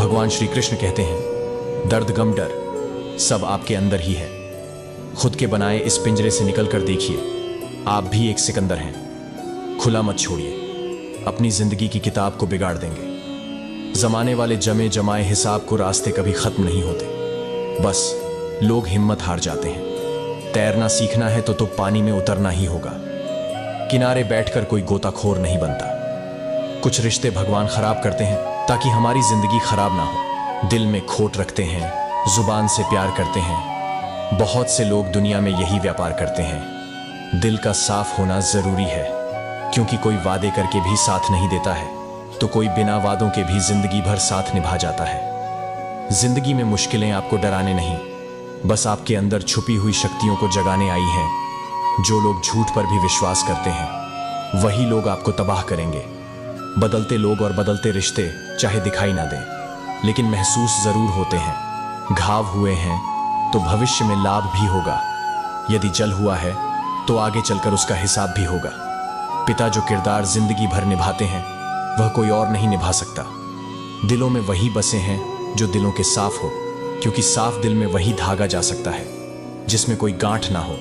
भगवान श्री कृष्ण कहते हैं, दर्द गम डर सब आपके अंदर ही है। खुद के बनाए इस पिंजरे से निकल कर देखिए, आप भी एक सिकंदर हैं। खुला मत छोड़िए, अपनी जिंदगी की किताब को बिगाड़ देंगे। जमाने वाले जमे जमाए हिसाब को रास्ते कभी खत्म नहीं होते, बस लोग हिम्मत हार जाते हैं। तैरना सीखना है तो पानी में उतरना ही होगा। किनारे बैठकर कोई गोताखोर नहीं बनता। कुछ रिश्ते भगवान खराब करते हैं ताकि हमारी जिंदगी खराब ना हो। दिल में खोट रखते हैं, जुबान से प्यार करते हैं। बहुत से लोग दुनिया में यही व्यापार करते हैं। दिल का साफ होना जरूरी है, क्योंकि कोई वादे करके भी साथ नहीं देता है तो कोई बिना वादों के भी जिंदगी भर साथ निभा जाता है। जिंदगी में मुश्किलें आपको डराने नहीं, बस आपके अंदर छुपी हुई शक्तियों को जगाने आई हैं। जो लोग झूठ पर भी विश्वास करते हैं वही लोग आपको तबाह करेंगे। बदलते लोग और बदलते रिश्ते चाहे दिखाई ना दें, लेकिन महसूस जरूर होते हैं। घाव हुए हैं तो भविष्य में लाभ भी होगा। यदि जल हुआ है तो आगे चलकर उसका हिसाब भी होगा। पिता जो किरदार जिंदगी भर निभाते हैं वह कोई और नहीं निभा सकता। दिलों में वही बसे हैं जो दिलों के साफ हो, क्योंकि साफ दिल में वही धागा जा सकता है जिसमें कोई गांठ ना हो।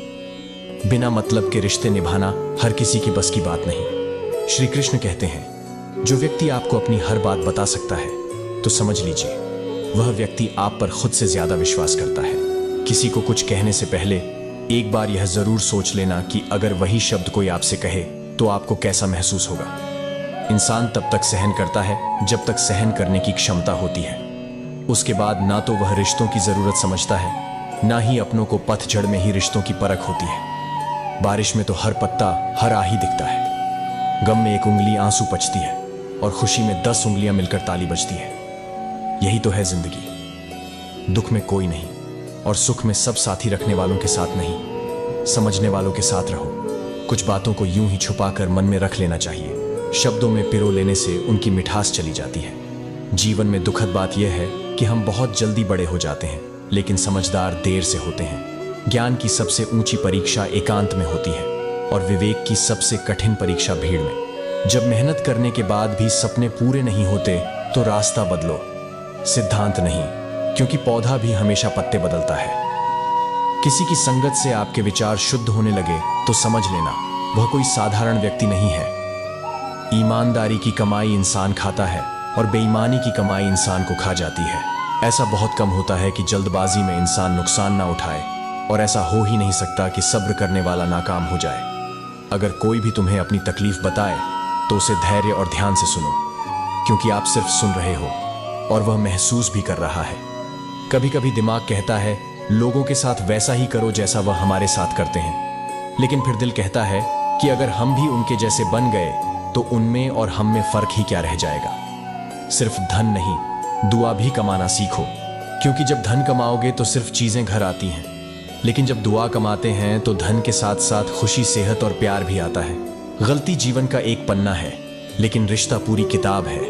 बिना मतलब के रिश्ते निभाना हर किसी की बस की बात नहीं। श्री कृष्ण कहते हैं, जो व्यक्ति आपको अपनी हर बात बता सकता है तो समझ लीजिए वह व्यक्ति आप पर खुद से ज्यादा विश्वास करता है। किसी को कुछ कहने से पहले एक बार यह जरूर सोच लेना कि अगर वही शब्द कोई आपसे कहे तो आपको कैसा महसूस होगा। इंसान तब तक सहन करता है जब तक सहन करने की क्षमता होती है। उसके बाद ना तो वह रिश्तों की जरूरत समझता है, ना ही अपनों को पतझड़ में ही रिश्तों की परख होती है। बारिश में तो हर पत्ता हर आ ही दिखता है। गम में एक उंगली आंसू पचती है और खुशी में 10 उंगलियां मिलकर ताली बजती है। यही तो है जिंदगी। दुख में कोई नहीं और सुख में सब साथी रखने वालों के साथ नहीं, समझने वालों के साथ रहो। कुछ बातों को यूं ही छुपाकर मन में रख लेना चाहिए। शब्दों में पिरो लेने से उनकी मिठास चली जाती है। जीवन में दुखद बात यह है कि हम बहुत जल्दी बड़े हो जाते हैं, लेकिन समझदार देर से होते हैं। ज्ञान की सबसे ऊंची परीक्षा एकांत में होती है और विवेक की सबसे कठिन परीक्षा भीड़ में। जब मेहनत करने के बाद भी सपने पूरे नहीं होते तो रास्ता बदलो, सिद्धांत नहीं, क्योंकि पौधा भी हमेशा पत्ते बदलता है। किसी की संगत से आपके विचार शुद्ध होने लगे तो समझ लेना वह कोई साधारण व्यक्ति नहीं है। ईमानदारी की कमाई इंसान खाता है और बेईमानी की कमाई इंसान को खा जाती है। ऐसा बहुत कम होता है कि जल्दबाजी में इंसान नुकसान ना उठाए, और ऐसा हो ही नहीं सकता कि सब्र करने वाला नाकाम हो जाए। अगर कोई भी तुम्हें अपनी तकलीफ बताए तो उसे धैर्य और ध्यान से सुनो, क्योंकि आप सिर्फ सुन रहे हो और वह महसूस भी कर रहा है। कभी कभी दिमाग कहता है लोगों के साथ वैसा ही करो जैसा वह हमारे साथ करते हैं, लेकिन फिर दिल कहता है कि अगर हम भी उनके जैसे बन गए तो उनमें और हम में फर्क ही क्या रह जाएगा। सिर्फ धन नहीं, दुआ भी कमाना सीखो, क्योंकि जब धन कमाओगे तो सिर्फ चीजें घर आती हैं, लेकिन जब दुआ कमाते हैं तो धन के साथ साथ खुशी, सेहत और प्यार भी आता है। गलती जीवन का एक पन्ना है, लेकिन रिश्ता पूरी किताब है।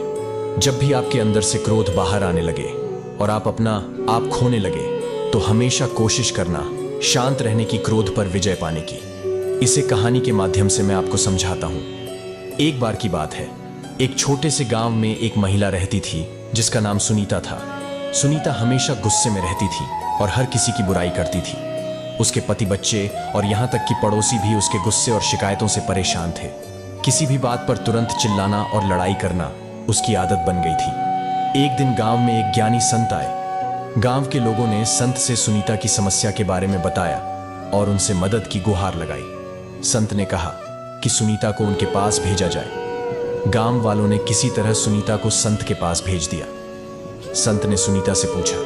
जब भी आपके अंदर से क्रोध बाहर आने लगे और आप अपना आप खोने लगे तो हमेशा कोशिश करना शांत रहने की, क्रोध पर विजय पाने की। इसे कहानी के माध्यम से मैं आपको समझाता हूं। एक बार की बात है, एक छोटे से गांव में एक महिला रहती थी जिसका नाम सुनीता था। सुनीता हमेशा गुस्से में रहती थी और हर किसी की बुराई करती थी। उसके पति, बच्चे और यहां तक कि पड़ोसी भी उसके गुस्से और शिकायतों से परेशान थे। किसी भी बात पर तुरंत चिल्लाना और लड़ाई करना उसकी आदत बन गई थी। एक दिन गांव में एक ज्ञानी संत आए। गांव के लोगों ने संत से सुनीता की समस्या के बारे में बताया और उनसे मदद की गुहार लगाई। संत ने कहा कि सुनीता को उनके पास भेजा जाए। गांव वालों ने किसी तरह सुनीता को संत के पास भेज दिया। संत ने सुनीता से पूछा,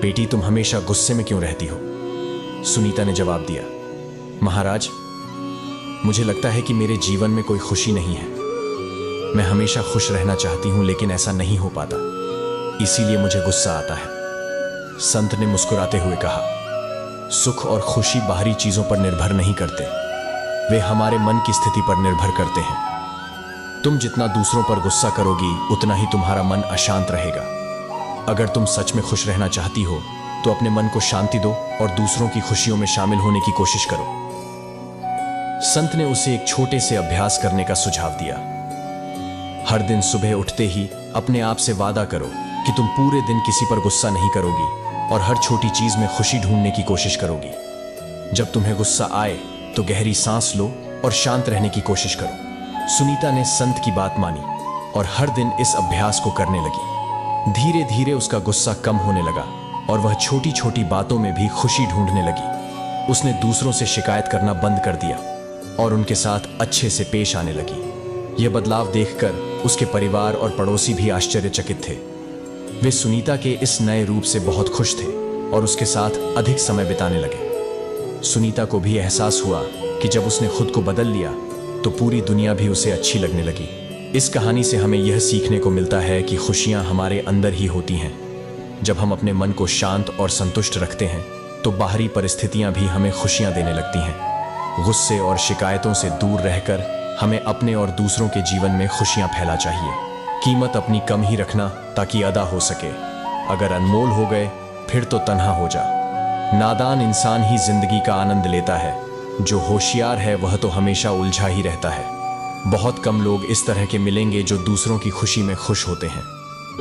बेटी तुम हमेशा गुस्से में क्यों रहती हो? सुनीता ने जवाब दिया, महाराज मुझे लगता है कि मेरे जीवन में कोई खुशी नहीं है। मैं हमेशा खुश रहना चाहती हूं, लेकिन ऐसा नहीं हो पाता, इसीलिए मुझे गुस्सा आता है। संत ने मुस्कुराते हुए कहा, सुख और खुशी बाहरी चीजों पर निर्भर नहीं करते, वे हमारे मन की स्थिति पर निर्भर करते हैं। तुम जितना दूसरों पर गुस्सा करोगी उतना ही तुम्हारा मन अशांत रहेगा। अगर तुम सच में खुश रहना चाहती हो तो अपने मन को शांति दो और दूसरों की खुशियों में शामिल होने की कोशिश करो। संत ने उसे एक छोटे से अभ्यास करने का सुझाव दिया। हर दिन सुबह उठते ही अपने आप से वादा करो कि तुम पूरे दिन किसी पर गुस्सा नहीं करोगी और हर छोटी चीज में खुशी ढूंढने की कोशिश करोगी। जब तुम्हें गुस्सा आए तो गहरी सांस लो और शांत रहने की कोशिश करो। सुनीता ने संत की बात मानी और हर दिन इस अभ्यास को करने लगी। धीरे धीरे उसका गुस्सा कम होने लगा और वह छोटी छोटी बातों में भी खुशी ढूंढने लगी। उसने दूसरों से शिकायत करना बंद कर दिया और उनके साथ अच्छे से पेश आने लगी। यह बदलाव देखकर उसके परिवार और पड़ोसी भी आश्चर्यचकित थे। वे सुनीता के इस नए रूप से बहुत खुश थे और उसके साथ अधिक समय बिताने लगे। सुनीता को भी एहसास हुआ कि जब उसने खुद को बदल लिया तो पूरी दुनिया भी उसे अच्छी लगने लगी। इस कहानी से हमें यह सीखने को मिलता है कि खुशियां हमारे अंदर ही होती हैं। जब हम अपने मन को शांत और संतुष्ट रखते हैं तो बाहरी परिस्थितियां भी हमें खुशियां देने लगती हैं। गुस्से और शिकायतों से दूर रहकर हमें अपने और दूसरों के जीवन में खुशियां फैला चाहिए। कीमत अपनी कम ही रखना ताकि अदा हो सके। अगर अनमोल हो गए फिर तो तन्हा हो जा। नादान इंसान ही जिंदगी का आनंद लेता है, जो होशियार है वह तो हमेशा उलझा ही रहता है। बहुत कम लोग इस तरह के मिलेंगे जो दूसरों की खुशी में खुश होते हैं।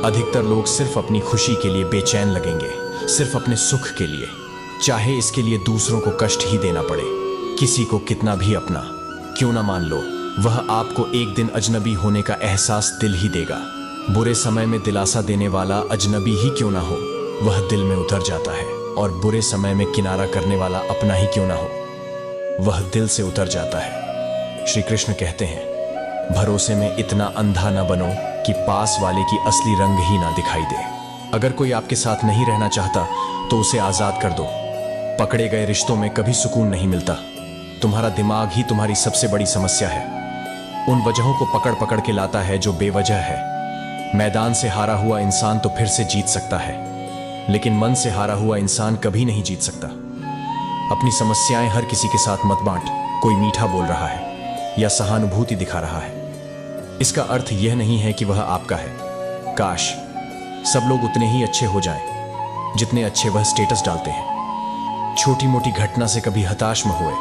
अधिकतर लोग सिर्फ अपनी खुशी के लिए बेचैन लगेंगे, सिर्फ अपने सुख के लिए, चाहे इसके लिए दूसरों को कष्ट ही देना पड़े। किसी को कितना भी अपना क्यों ना मान लो, वह आपको एक दिन अजनबी होने का एहसास दिल ही देगा। बुरे समय में दिलासा देने वाला अजनबी ही क्यों ना हो, वह दिल में उतर जाता है, और बुरे समय में किनारा करने वाला अपना ही क्यों ना हो, वह दिल से उतर जाता है। श्री कृष्ण कहते हैं, भरोसे में इतना अंधा न बनो कि पास वाले की असली रंग ही ना दिखाई दे। अगर कोई आपके साथ नहीं रहना चाहता तो उसे आजाद कर दो। पकड़े गए रिश्तों में कभी सुकून नहीं मिलता। तुम्हारा दिमाग ही तुम्हारी सबसे बड़ी समस्या है। उन वजहों को पकड़ पकड़ के लाता है जो बेवजह है। मैदान से हारा हुआ इंसान तो फिर से जीत सकता है, लेकिन मन से हारा हुआ इंसान कभी नहीं जीत सकता। अपनी समस्याएं हर किसी के साथ मत बांट। कोई मीठा बोल रहा है या सहानुभूति दिखा रहा है, इसका अर्थ यह नहीं है कि वह आपका है। काश सब लोग उतने ही अच्छे हो जाएं जितने अच्छे वह स्टेटस डालते हैं। छोटी मोटी घटना से कभी हताश न हुए।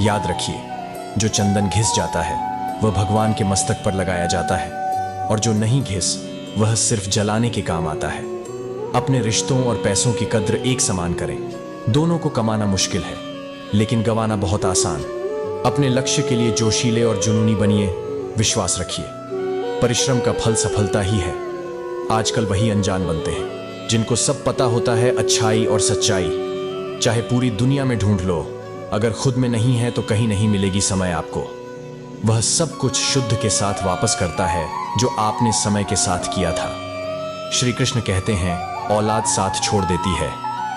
याद रखिए, जो चंदन घिस जाता है वह भगवान के मस्तक पर लगाया जाता है, और जो नहीं घिस वह सिर्फ जलाने के काम आता है। अपने रिश्तों और पैसों की कद्र एक समान करें। दोनों को कमाना मुश्किल है, लेकिन गंवाना बहुत आसान। अपने लक्ष्य के लिए जोशीले और जुनूनी बनिए। विश्वास रखिए, परिश्रम का फल सफलता ही है। आजकल वही अनजान बनते हैं जिनको सब पता होता है अच्छाई और सच्चाई। चाहे पूरी दुनिया में ढूंढ लो, अगर खुद में नहीं है तो कहीं नहीं मिलेगी समय आपको। वह सब कुछ शुद्ध के साथ वापस करता है जो आपने समय के साथ किया था। श्री कृष्ण कहते हैं, औलाद साथ छोड़ देती है,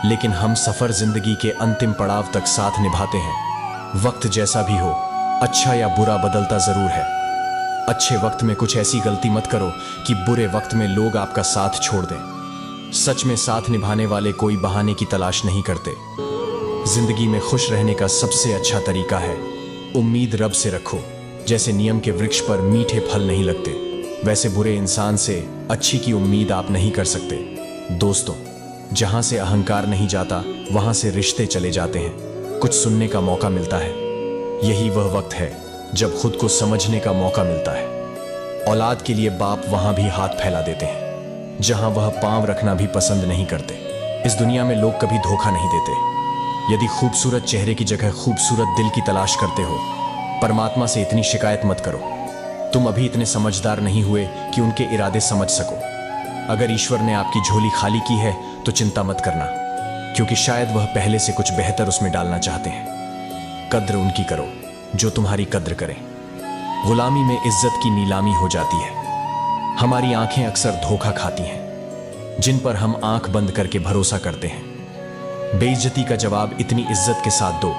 लेकिन हम सफर जिंदगी के अंतिम पड़ाव तक साथ निभाते हैं। वक्त जैसा भी हो, अच्छा या बुरा बदलता जरूर है। अच्छे वक्त में कुछ ऐसी गलती मत करो कि बुरे वक्त में लोग आपका साथ छोड़ दें। सच में साथ निभाने वाले कोई बहाने की तलाश नहीं करते। जिंदगी में खुश रहने का सबसे अच्छा तरीका है उम्मीद रब से रखो। जैसे नियम के वृक्ष पर मीठे फल नहीं लगते, वैसे बुरे इंसान से अच्छी की उम्मीद आप नहीं कर सकते। दोस्तों, जहां से अहंकार नहीं जाता वहां से रिश्ते चले जाते हैं। कुछ सुनने का मौका मिलता है। यही वह वक्त है जब खुद को समझने का मौका मिलता है। औलाद के लिए बाप वहां भी हाथ फैला देते हैं जहां वह पांव रखना भी पसंद नहीं करते। इस दुनिया में लोग कभी धोखा नहीं देते। यदि खूबसूरत चेहरे की जगह खूबसूरत दिल की तलाश करते हो, परमात्मा से इतनी शिकायत मत करो। तुम अभी इतने समझदार नहीं हुए कि उनके इरादे समझ सको। अगर ईश्वर ने आपकी झोली खाली की है तो चिंता मत करना, क्योंकि शायद वह पहले से कुछ बेहतर उसमें डालना चाहते हैं। कद्र उनकी करो जो तुम्हारी कद्र करें। गुलामी में इज्जत की नीलामी हो जाती है। हमारी आंखें अक्सर धोखा खाती हैं, जिन पर हम आंख बंद करके भरोसा करते हैं। बेइज्जती का जवाब इतनी इज्जत के साथ दो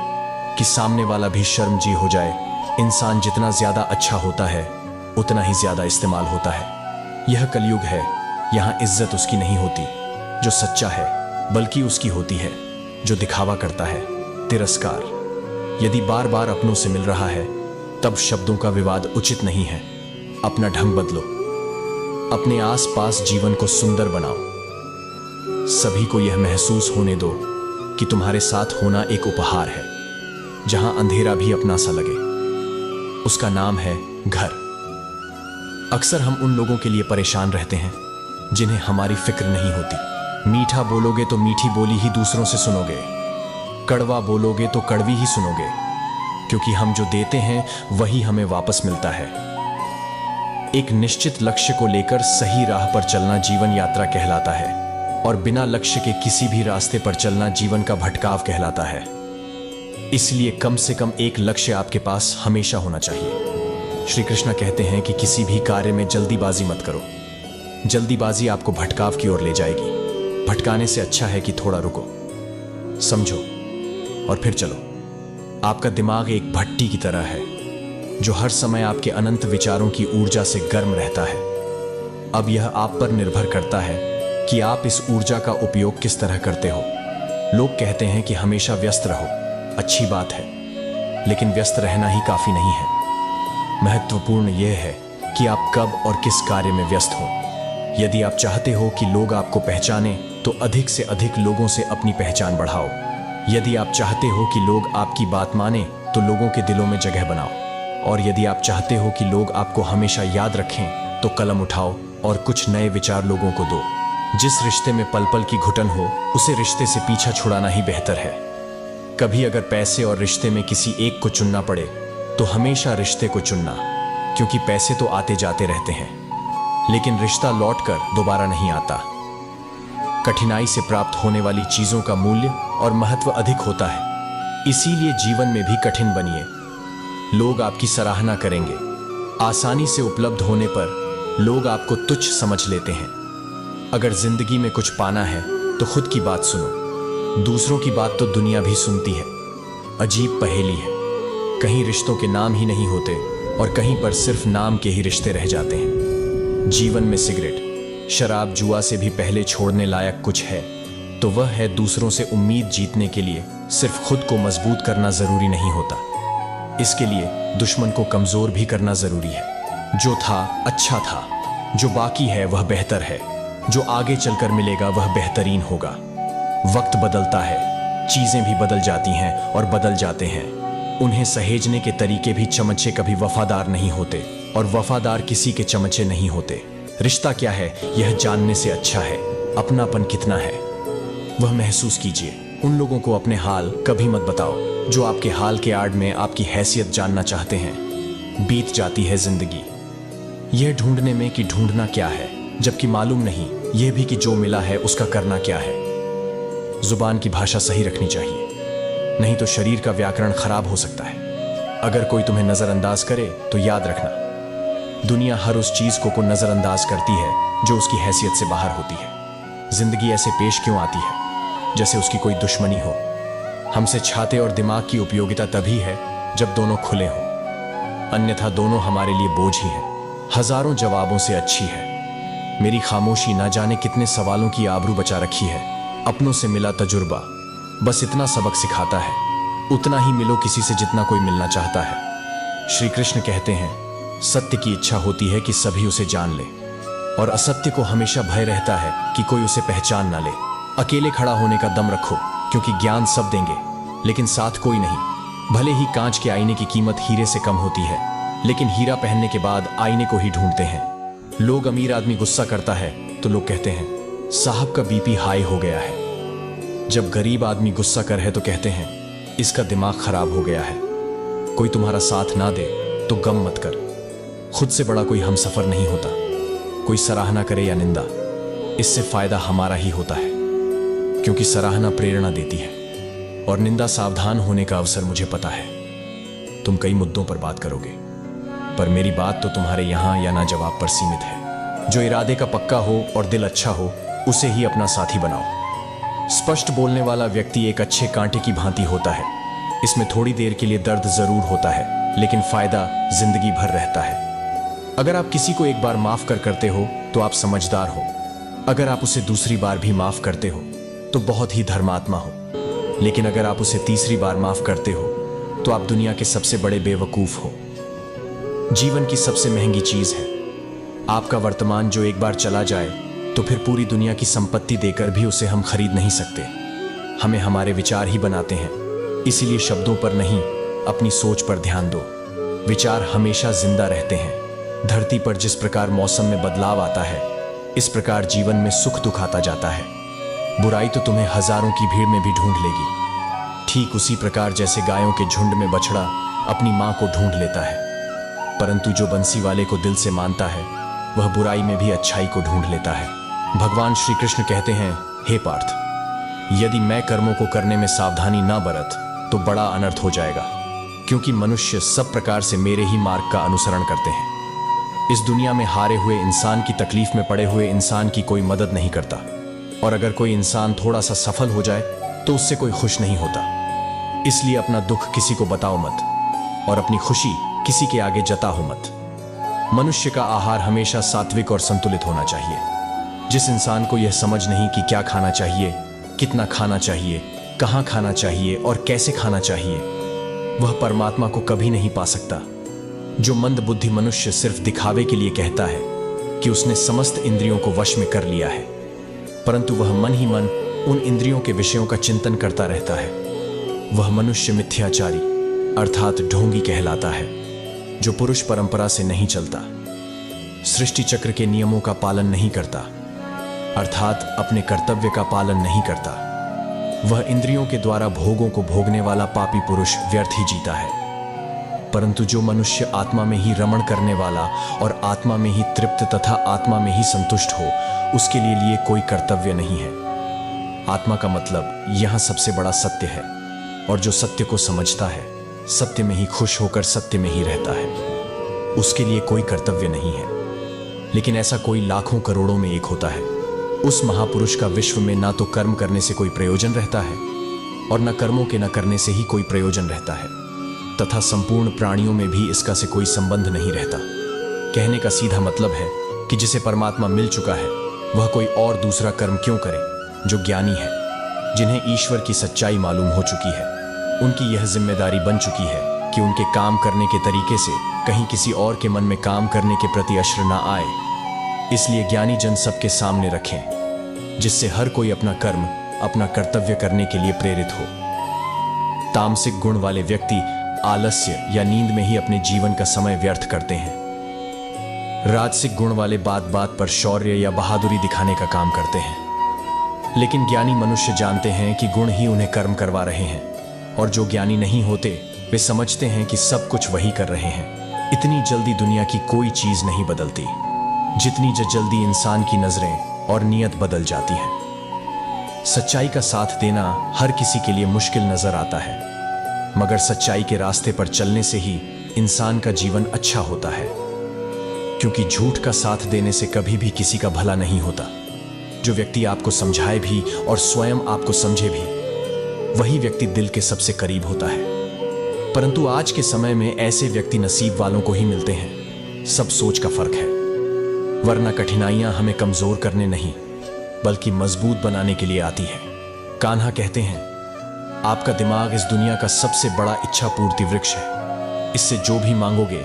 कि सामने वाला भी शर्मजी हो जाए। इंसान जितना ज्यादा अच्छा होता है उतना ही ज्यादा इस्तेमाल होता है। यह कलयुग है। यहाँ इज्जत उसकी नहीं होती जो सच्चा है, बल्कि उसकी होती है जो दिखावा करता है। तिरस्कार, यदि बार बार अपनों से मिल रहा है तब शब्दों का विवाद उचित नहीं है। अपना ढंग बदलो। अपने आसपास जीवन को सुंदर बनाओ। सभी को यह महसूस होने दो कि तुम्हारे साथ होना एक उपहार है, जहां अंधेरा भी अपना सा लगे। उसका नाम है घर। अक्सर हम उन लोगों के लिए परेशान रहते हैं जिन्हें हमारी फिक्र नहीं होती। मीठा बोलोगे तो मीठी बोली ही दूसरों से सुनोगे, कड़वा बोलोगे तो कड़वी ही सुनोगे, क्योंकि हम जो देते हैं वही हमें वापस मिलता है। एक निश्चित लक्ष्य को लेकर सही राह पर चलना जीवन यात्रा कहलाता है, और बिना लक्ष्य के किसी भी रास्ते पर चलना जीवन का भटकाव कहलाता है। इसलिए कम से कम एक लक्ष्य आपके पास हमेशा होना चाहिए। श्री कृष्ण कहते हैं कि किसी भी कार्य में जल्दीबाजी मत करो। जल्दीबाजी आपको भटकाव की ओर ले जाएगी। भटकाने से अच्छा है कि थोड़ा रुको, समझो और फिर चलो। आपका दिमाग एक भट्टी की तरह है जो हर समय आपके अनंत विचारों की ऊर्जा से गर्म रहता है। अब यह आप पर निर्भर करता है कि आप इस ऊर्जा का उपयोग किस तरह करते हो। लोग कहते हैं कि हमेशा व्यस्त रहो, अच्छी बात है, लेकिन व्यस्त रहना ही काफी नहीं है। महत्वपूर्ण यह है कि आप कब और किस कार्य में व्यस्त हो। यदि आप चाहते हो कि लोग आपको पहचाने तो अधिक से अधिक लोगों से अपनी पहचान बढ़ाओ। यदि आप चाहते हो कि लोग आपकी बात माने तो लोगों के दिलों में जगह बनाओ। और यदि आप चाहते हो कि लोग आपको हमेशा याद रखें तो कलम उठाओ और कुछ नए विचार लोगों को दो। जिस रिश्ते में पल पल की घुटन हो उसे रिश्ते से पीछा छुड़ाना ही बेहतर है। कभी अगर पैसे और रिश्ते में किसी एक को चुनना पड़े तो हमेशा रिश्ते को चुनना, क्योंकि पैसे तो आते जाते रहते हैं लेकिन रिश्ता लौटकर दोबारा नहीं आता। कठिनाई से प्राप्त होने वाली चीजों का मूल्य और महत्व अधिक होता है। इसीलिए जीवन में भी कठिन बनिए। लोग आपकी सराहना करेंगे। आसानी से उपलब्ध होने पर लोग आपको तुच्छ समझ लेते हैं। अगर जिंदगी में कुछ पाना है तो खुद की बात सुनो, दूसरों की बात तो दुनिया भी सुनती है। अजीब पहेली है, कहीं रिश्तों के नाम ही नहीं होते और कहीं पर सिर्फ नाम के ही रिश्ते रह जाते हैं। जीवन में सिगरेट, शराब, जुआ से भी पहले छोड़ने लायक कुछ है तो वह है दूसरों से उम्मीद जीतने के लिए सिर्फ खुद को मजबूत करना जरूरी नहीं होता। इसके लिए दुश्मन को कमजोर भी करना जरूरी है। जो था अच्छा था, जो बाकी है वह बेहतर है, जो आगे चलकर मिलेगा वह बेहतरीन होगा। वक्त बदलता है, चीजें भी बदल जाती हैं और बदल जाते हैं। उन्हें सहेजने के तरीके भी चमचे कभी वफादार नहीं होते और वफादार किसी के चमचे नहीं होते। रिश्ता क्या है यह जानने से अच्छा है अपनापन कितना है वह महसूस कीजिए। उन लोगों को अपने हाल कभी मत बताओ जो आपके हाल के आड़ में आपकी हैसियत जानना चाहते हैं। बीत जाती है जिंदगी यह ढूंढने में कि ढूंढना क्या है, जबकि मालूम नहीं यह भी कि जो मिला है उसका करना क्या है। जुबान की भाषा सही रखनी चाहिए, नहीं तो शरीर का व्याकरण खराब हो सकता है। अगर कोई तुम्हें नजरअंदाज करे तो याद रखना, दुनिया हर उस चीज को नजरअंदाज करती है जो उसकी हैसियत से बाहर होती है। जिंदगी ऐसे पेश क्यों आती है जैसे उसकी कोई दुश्मनी हो। हमसे छाते और दिमाग की उपयोगिता तभी है जब दोनों खुले हों, अन्यथा दोनों हमारे लिए बोझ ही है। हजारों जवाबों से अच्छी है मेरी खामोशी, ना जाने कितने सवालों की आबरू बचा रखी है। अपनों से मिला तजुर्बा बस इतना सबक सिखाता है, उतना ही मिलो किसी से जितना कोई मिलना चाहता है। श्री कृष्ण कहते हैं सत्य की इच्छा होती है कि सभी उसे जान ले, और असत्य को हमेशा भय रहता है कि कोई उसे पहचान ना ले। अकेले खड़ा होने का दम रखो, क्योंकि ज्ञान सब देंगे लेकिन साथ कोई नहीं। भले ही कांच के आईने की कीमत हीरे से कम होती है, लेकिन हीरा पहनने के बाद आईने को ही ढूंढते हैं। लोग अमीर आदमी गुस्सा करता है तो लोग कहते हैं साहब का बीपी हाई हो गया है। जब गरीब आदमी गुस्सा कर है तो कहते हैं इसका दिमाग खराब हो गया है। कोई तुम्हारा साथ ना दे तो गम मत कर, खुद से बड़ा कोई हमसफर नहीं होता। कोई सराहना करे या निंदा, इससे फायदा हमारा ही होता है, क्योंकि सराहना प्रेरणा देती है और निंदा सावधान होने का अवसर। मुझे पता है तुम कई मुद्दों पर बात करोगे, पर मेरी बात तो तुम्हारे यहां या ना जवाब पर सीमित है। जो इरादे का पक्का हो और दिल अच्छा हो उसे ही अपना साथी बनाओ। स्पष्ट बोलने वाला व्यक्ति एक अच्छे कांटे की भांति होता है। इसमें थोड़ी देर के लिए दर्द जरूर होता है लेकिन फायदा जिंदगी भर रहता है। अगर आप किसी को एक बार माफ करते हो तो आप समझदार हो। अगर आप उसे दूसरी बार भी माफ करते हो तो बहुत ही धर्मात्मा हो। लेकिन अगर आप उसे तीसरी बार माफ करते हो तो आप दुनिया के सबसे बड़े बेवकूफ हो। जीवन की सबसे महंगी चीज है आपका वर्तमान, जो एक बार चला जाए तो फिर पूरी दुनिया की संपत्ति देकर भी उसे हम खरीद नहीं सकते। हमें हमारे विचार ही बनाते हैं, इसीलिए शब्दों पर नहीं अपनी सोच पर ध्यान दो। विचार हमेशा जिंदा रहते हैं। धरती पर जिस प्रकार मौसम में बदलाव आता है इस प्रकार जीवन में सुख दुख आता जाता है। बुराई तो तुम्हें हजारों की भीड़ में भी ढूंढ लेगी, ठीक उसी प्रकार जैसे गायों के झुंड में बछड़ा अपनी मां को ढूंढ लेता है। परंतु जो बंसी वाले को दिल से मानता है वह बुराई में भी अच्छाई को ढूंढ लेता है। भगवान श्री कृष्ण कहते हैं, हे पार्थ, यदि मैं कर्मों को करने में सावधानी ना बरत तो बड़ा अनर्थ हो जाएगा, क्योंकि मनुष्य सब प्रकार से मेरे ही मार्ग का अनुसरण करते हैं। इस दुनिया में हारे हुए इंसान की तकलीफ में पड़े हुए इंसान की कोई मदद नहीं करता, और अगर कोई इंसान थोड़ा सा सफल हो जाए तो उससे कोई खुश नहीं होता। इसलिए अपना दुख किसी को बताओ मत और अपनी खुशी किसी के आगे जताओ मत। मनुष्य का आहार हमेशा सात्विक और संतुलित होना चाहिए। जिस इंसान को यह समझ नहीं कि क्या खाना चाहिए, कितना खाना चाहिए, कहां खाना चाहिए और कैसे खाना चाहिए, वह परमात्मा को कभी नहीं पा सकता। जो मंद बुद्धि मनुष्य सिर्फ दिखावे के लिए कहता है कि उसने समस्त इंद्रियों को वश में कर लिया है, परंतु वह मन ही मन उन इंद्रियों के विषयों का चिंतन करता रहता है, वह मनुष्य मिथ्याचारी अर्थात ढोंगी कहलाता है, जो पुरुष परंपरा से नहीं चलता, सृष्टि चक्र के नियमों का पालन नहीं करता, अर्थात अपने कर्तव्य का पालन नहीं करता। वह इंद्रियों के द्वारा भोगों को भोगने वाला पापी पुरुष व्यर्थ ही जीता है। परंतु जो मनुष्य आत्मा में ही रमण करने वाला और आत्मा में ही तृप्त तथा आत्मा में ही संतुष्ट हो, उसके लिए कोई कर्तव्य नहीं है। आत्मा का मतलब यहां सबसे बड़ा सत्य है, और जो सत्य को समझता है, सत्य में ही खुश होकर सत्य में ही रहता है, उसके लिए कोई कर्तव्य नहीं है। लेकिन ऐसा कोई लाखों करोड़ों में एक होता है। उस महापुरुष का विश्व में ना तो कर्म करने से कोई प्रयोजन रहता है और न कर्मों के न करने से ही कोई प्रयोजन रहता है, तथा संपूर्ण प्राणियों में भी इसका से कोई संबंध नहीं रहता। कहने का सीधा मतलब है कि जिसे परमात्मा मिल चुका है वह कोई और दूसरा कर्म क्यों करे। जो ज्ञानी है, जिन्हें ईश्वर की सच्चाई मालूम हो चुकी है, उनकी यह जिम्मेदारी बन चुकी है कि उनके काम करने के तरीके से कहीं किसी और के मन में काम करने के प्रति अश्र ना आए। इसलिए ज्ञानी जन सबके सामने रखें, जिससे हर कोई अपना कर्म, अपना कर्तव्य करने के लिए प्रेरित हो। तामसिक गुण वाले व्यक्ति आलस्य या नींद में ही अपने जीवन का समय व्यर्थ करते हैं। राजसिक गुण वाले बात बात पर शौर्य या बहादुरी दिखाने का काम करते हैं। लेकिन ज्ञानी मनुष्य जानते हैं कि गुण ही उन्हें कर्म करवा रहे हैं, और जो ज्ञानी नहीं होते वे समझते हैं कि सब कुछ वही कर रहे हैं। इतनी जल्दी दुनिया की कोई चीज नहीं बदलती जितनी जल्दी इंसान की नजरें और नियत बदल जाती है। सच्चाई का साथ देना हर किसी के लिए मुश्किल नजर आता है, मगर सच्चाई के रास्ते पर चलने से ही इंसान का जीवन अच्छा होता है, क्योंकि झूठ का साथ देने से कभी भी किसी का भला नहीं होता। जो व्यक्ति आपको समझाए भी और स्वयं आपको समझे भी, वही व्यक्ति दिल के सबसे करीब होता है। परंतु आज के समय में ऐसे व्यक्ति नसीब वालों को ही मिलते हैं। सब सोच का फर्क है, वरना कठिनाइयां हमें कमजोर करने नहीं बल्कि मजबूत बनाने के लिए आती है। कान्हा कहते हैं, आपका दिमाग इस दुनिया का सबसे बड़ा इच्छा पूर्ति वृक्ष है। इससे जो भी मांगोगे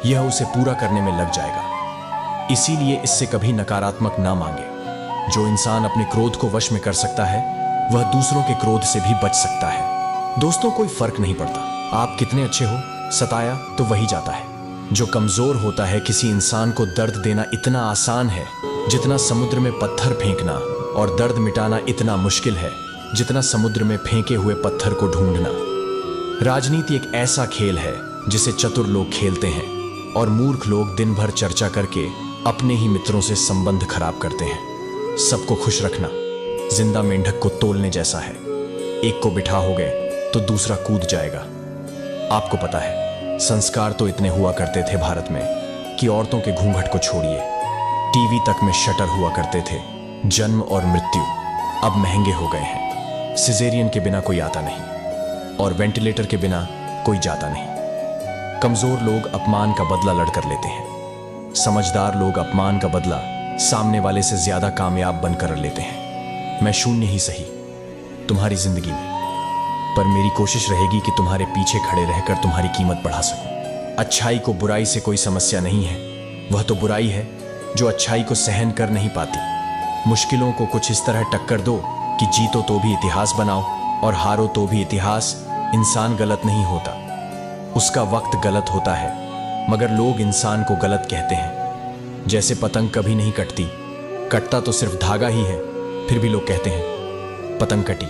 यह उसे पूरा करने में लग जाएगा। इसीलिए इससे कभी नकारात्मक ना मांगे। जो इंसान अपने क्रोध को वश में कर सकता है वह दूसरों के क्रोध से भी बच सकता है। दोस्तों, कोई फर्क नहीं पड़ता आप कितने अच्छे हो, सताया तो वही जाता है। जो कमजोर होता है, किसी इंसान को दर्द देना इतना आसान है जितना समुद्र में पत्थर फेंकना, और दर्द मिटाना इतना मुश्किल है जितना समुद्र में फेंके हुए पत्थर को ढूंढना। राजनीति एक ऐसा खेल है जिसे चतुर लोग खेलते हैं और मूर्ख लोग दिन भर चर्चा करके अपने ही मित्रों से संबंध खराब करते हैं। सबको खुश रखना जिंदा मेंढक को तोलने जैसा है। एक को बिठा हो गए तो दूसरा कूद जाएगा। आपको पता है, संस्कार तो इतने हुआ करते थे भारत में कि औरतों के घूंघट को छोड़िए, टीवी तक में शटर हुआ करते थे। जन्म और मृत्यु अब महंगे हो गए हैं। सिजेरियन के बिना कोई आता नहीं और वेंटिलेटर के बिना कोई जाता नहीं। कमजोर लोग अपमान का बदला लड़कर लेते हैं, समझदार लोग अपमान का बदला सामने वाले से ज्यादा कामयाब बनकर लेते हैं। मैं शून्य ही सही तुम्हारी जिंदगी में, पर मेरी कोशिश रहेगी कि तुम्हारे पीछे खड़े रहकर तुम्हारी कीमत बढ़ा सकूं। अच्छाई को बुराई से कोई समस्या नहीं है, वह तो बुराई है जो अच्छाई को सहन कर नहीं पाती। मुश्किलों को कुछ इस तरह टक्कर दो कि जीतो तो भी इतिहास बनाओ और हारो तो भी इतिहास। इंसान गलत नहीं होता, उसका वक्त गलत होता है, मगर लोग इंसान को गलत कहते हैं। जैसे पतंग कभी नहीं कटती कटता तो सिर्फ धागा ही है, फिर भी लोग कहते हैं पतंग कटी।